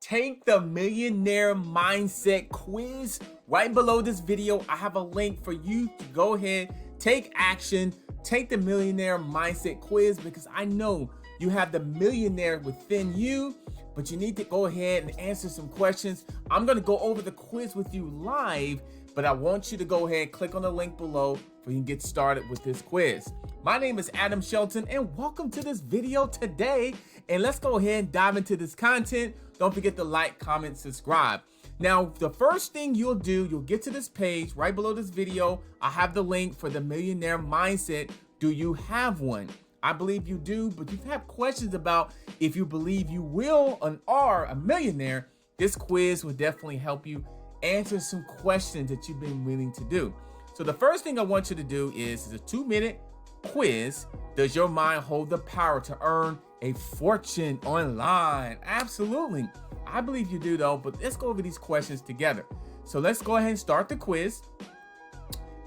Take the Millionaire Mindset quiz. Right below this video, I have a link for you to go ahead, take action, take the Millionaire Mindset quiz, because I know you have the millionaire within you, but you need to go ahead and answer some questions. I'm going to go over the quiz with you live, but I want you to go ahead and click on the link below so you can get started with this quiz. My name is Adam Shelton, and welcome to this video today. And let's go ahead and dive into this content. Don't forget to like, comment, subscribe. Now, the first thing you'll do, you'll get to this page right below this video. I have the link for the Millionaire Mindset. Do you have one? I believe you do, but if you have questions about if you believe you will and are a millionaire, this quiz will definitely help you answer some questions that you've been willing to do. So the first thing I want you to do is a 2-minute quiz. Does your mind hold the power to earn a fortune online? Absolutely. I believe you do though, but let's go over these questions together. So let's go ahead and start the quiz.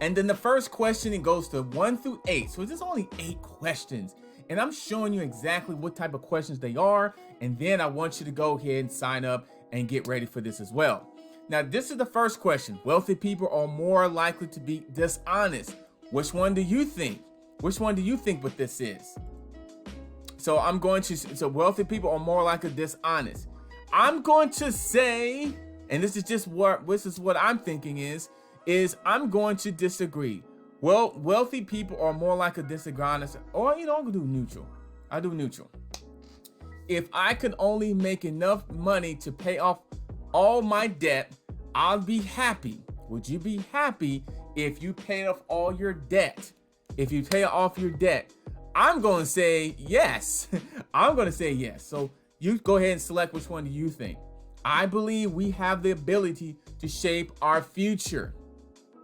And then the first question, it goes to 1 through 8. So there's only 8 questions. And I'm showing you exactly what type of questions they are. And then I want you to go ahead and sign up and get ready for this as well. Now, this is the first question. Wealthy people are more likely to be dishonest. Which one do you think? Which one do you think what this is? So so wealthy people are more likely dishonest. I'm going to say, and this is what I'm thinking is I'm going to disagree. Well, wealthy people are more likely dishonest, or I'm gonna do neutral. I do neutral. If I could only make enough money to pay off all my debt, I'll be happy. Would you be happy if you paid off all your debt? If you pay off your debt, I'm going to say yes. I'm going to say yes. So you go ahead and select which one do you think. I believe we have the ability to shape our future.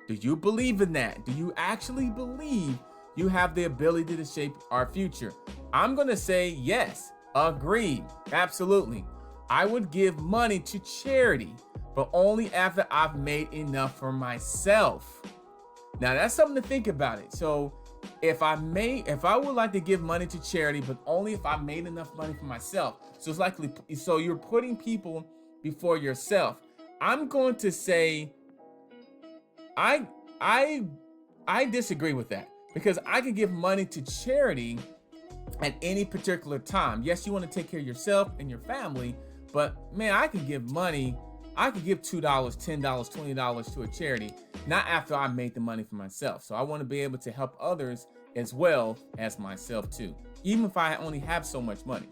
Do you believe in that? Do you actually believe you have the ability to shape our future? I'm going to say yes. Agreed. Absolutely. I would give money to charity, but only after I've made enough for myself. Now that's something to think about it. So if I would like to give money to charity, but only if I made enough money for myself. So you're putting people before yourself. I'm going to say I disagree with that, because I could give money to charity at any particular time. Yes, you want to take care of yourself and your family, but man, I can give money. I could give $2, $10, $20 to a charity, not after I made the money for myself. So I want to be able to help others as well as myself too, even if I only have so much money.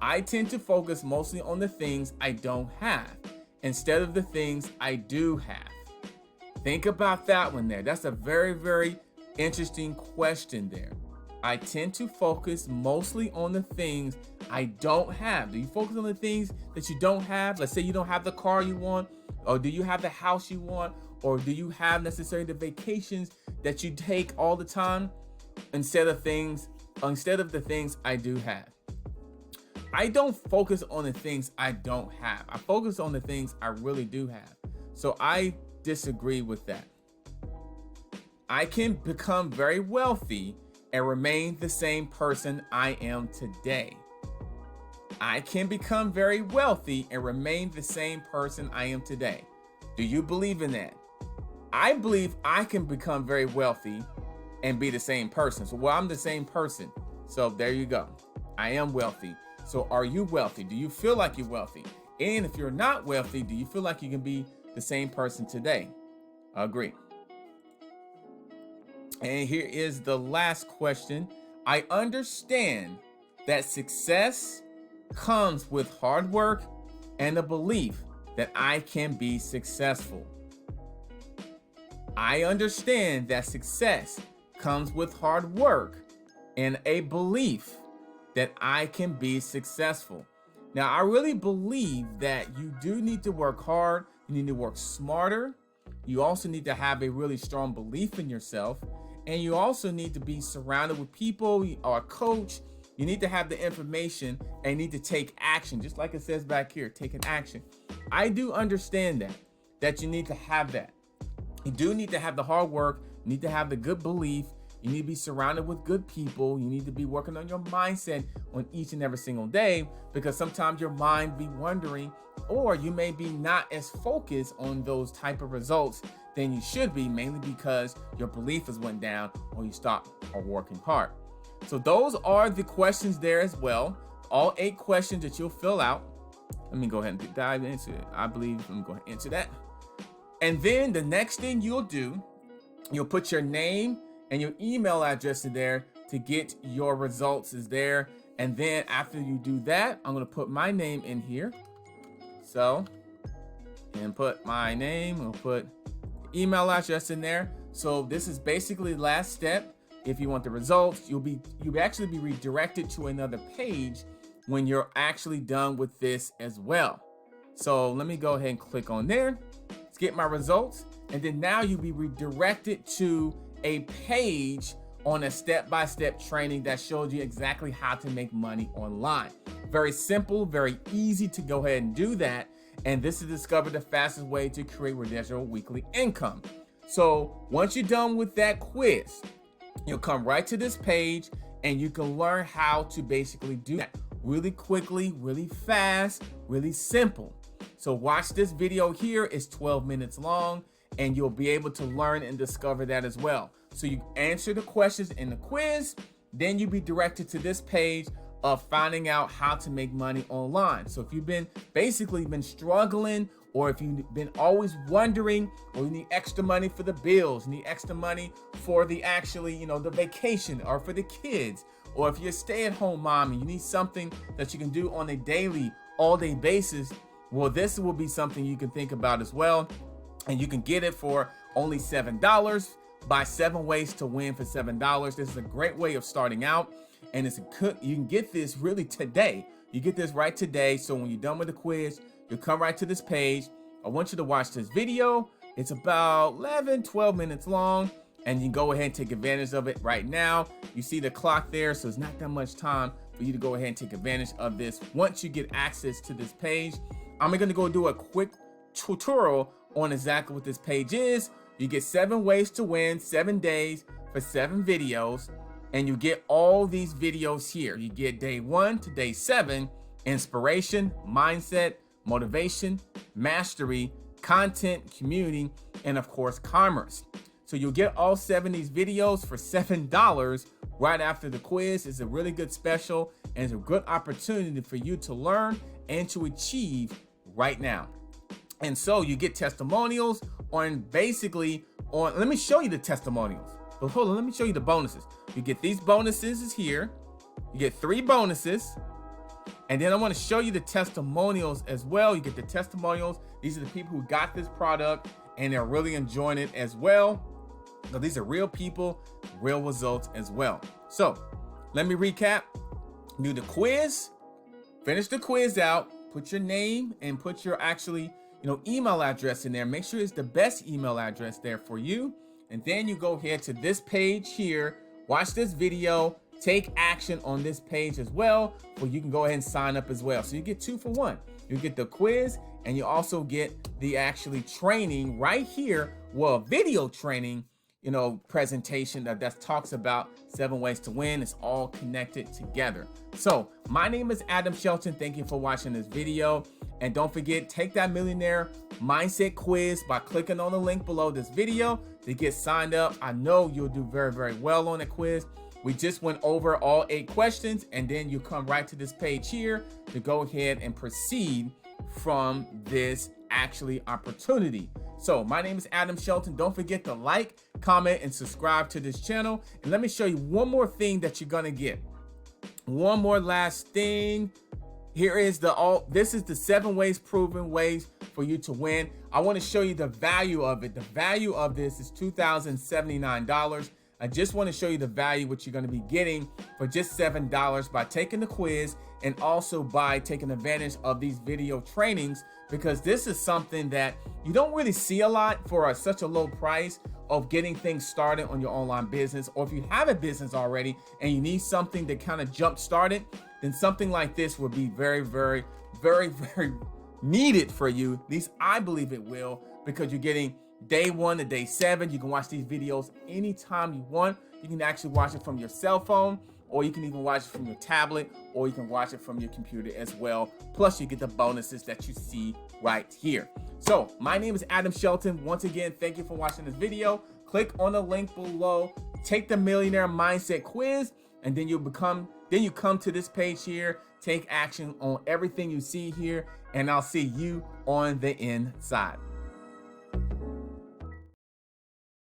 I tend to focus mostly on the things I don't have instead of the things I do have. Think about that one there. That's a very, very interesting question there. I tend to focus mostly on the things I don't have. Do you focus on the things that you don't have? Let's say you don't have the car you want, or do you have the house you want, or do you have necessarily the vacations that you take all the time, instead of the things I do have. I don't focus on the things I don't have. I focus on the things I really do have. So I disagree with that. I can become very wealthy and remain the same person I am today. I can become very wealthy and remain the same person I am today. Do you believe in that? I believe I can become very wealthy and be the same person. So, I'm the same person. So there you go. I am wealthy. So are you wealthy? Do you feel like you're wealthy? And if you're not wealthy, do you feel like you can be the same person today? Agree. And here is the last question. I understand that success comes with hard work and a belief that I can be successful. I understand that success comes with hard work and a belief that I can be successful. Now, I really believe that you do need to work hard. You need to work smarter. You also need to have a really strong belief in yourself. And you also need to be surrounded with people or a coach. You need to have the information and need to take action. Just like it says back here, take an action. I do understand that you need to have that. You do need to have the hard work. You need to have the good belief. You need to be surrounded with good people. You need to be working on your mindset on each and every single day, because sometimes your mind be wondering or you may be not as focused on those type of results than you should be, mainly because your belief has went down or you stopped working hard. So those are the questions there as well. All 8 questions that you'll fill out. Let me go ahead and dive into it. I believe I'm going to answer that. And then the next thing you'll do, you'll put your name and your email address in there to get your results is there. And then after you do that, I'm going to put my name in here. So, and put my name, I'll put email address in there. So this is basically the last step. If you want the results, you'll actually be redirected to another page when you're actually done with this as well. So let me go ahead and click on there. Let's get my results. And then now you'll be redirected to a page on a step-by-step training that shows you exactly how to make money online. Very simple, very easy to go ahead and do that. And this is discover the fastest way to create residual weekly income. So once you're done with that quiz, you'll come right to this page and you can learn how to basically do that really quickly, really fast, really simple. So watch this video here. It's 12 minutes long and you'll be able to learn and discover that as well. So you answer the questions in the quiz, then you'll be directed to this page of finding out how to make money online. So if you've been struggling, or if you've been always wondering, or you need extra money for the bills, need extra money for the the vacation or for the kids, or if you're a stay-at-home mom and you need something that you can do on a daily, all-day basis, well, this will be something you can think about as well. And you can get it for only $7. Buy 7 ways to win for $7. This is a great way of starting out. And you can get this really today. You get this right today. So when you're done with the quiz, you'll come right to this page. I want you to watch this video. It's about 12 minutes long. And you can go ahead and take advantage of it right now. You see the clock there, so it's not that much time for you to go ahead and take advantage of this. Once you get access to this page, I'm going to go do a quick tutorial on exactly what this page is. You get 7 ways to win, 7 days for 7 videos. And you get all these videos here. You get day 1 to day 7, inspiration, mindset, motivation, mastery, content, community, and of course, commerce. So you'll get all 7 of these videos for $7 right after the quiz. It's a really good special and it's a good opportunity for you to learn and to achieve right now. And so you get testimonials let me show you the testimonials. But hold on, let me show you the bonuses. You get these bonuses is here. You get 3 bonuses. And then I want to show you the testimonials as well. You get the testimonials. These are the people who got this product and they're really enjoying it as well. So these are real people, real results as well. So let me recap. Do the quiz, finish the quiz out, put your name and put your email address in there. Make sure it's the best email address there for you. And then you go ahead to this page here, watch this video, take action on this page as well, where you can go ahead and sign up as well. So you get 2 for 1. You get the quiz and you also get the training right here. Well, video training, presentation that talks about 7 ways to win. It's all connected together. So my name is Adam Shelton. Thank you for watching this video. And don't forget, take that Millionaire Mindset quiz by clicking on the link below this video to get signed up. I know you'll do very, very well on the quiz. We just went over all 8 questions, and then you come right to this page here to go ahead and proceed from this opportunity. So my name is Adam Shelton. Don't forget to like, comment, and subscribe to this channel. And let me show you one more thing that you're gonna get. One more last thing. Here is this is the 7 ways proven ways for you to win. I want to show you the value of it. The value of this is $2,079. I just want to show you the value what you're going to be getting for just $7 by taking the quiz and also by taking advantage of these video trainings, because this is something that you don't really see a lot for such a low price of getting things started on your online business. Or if you have a business already and you need something to kind of jump start it, then something like this would be very, very, very, very needed for you. At least I believe it will, because you're getting day 1 to day 7. You can watch these videos anytime you want. You can actually watch it from your cell phone or you can even watch it from your tablet, or you can watch it from your computer as well. Plus, you get the bonuses that you see right here. So, my name is Adam Shelton. Once again, thank you for watching this video. Click on the link below, take the Millionaire Mindset quiz, and then you come to this page here, take action on everything you see here, and I'll see you on the inside.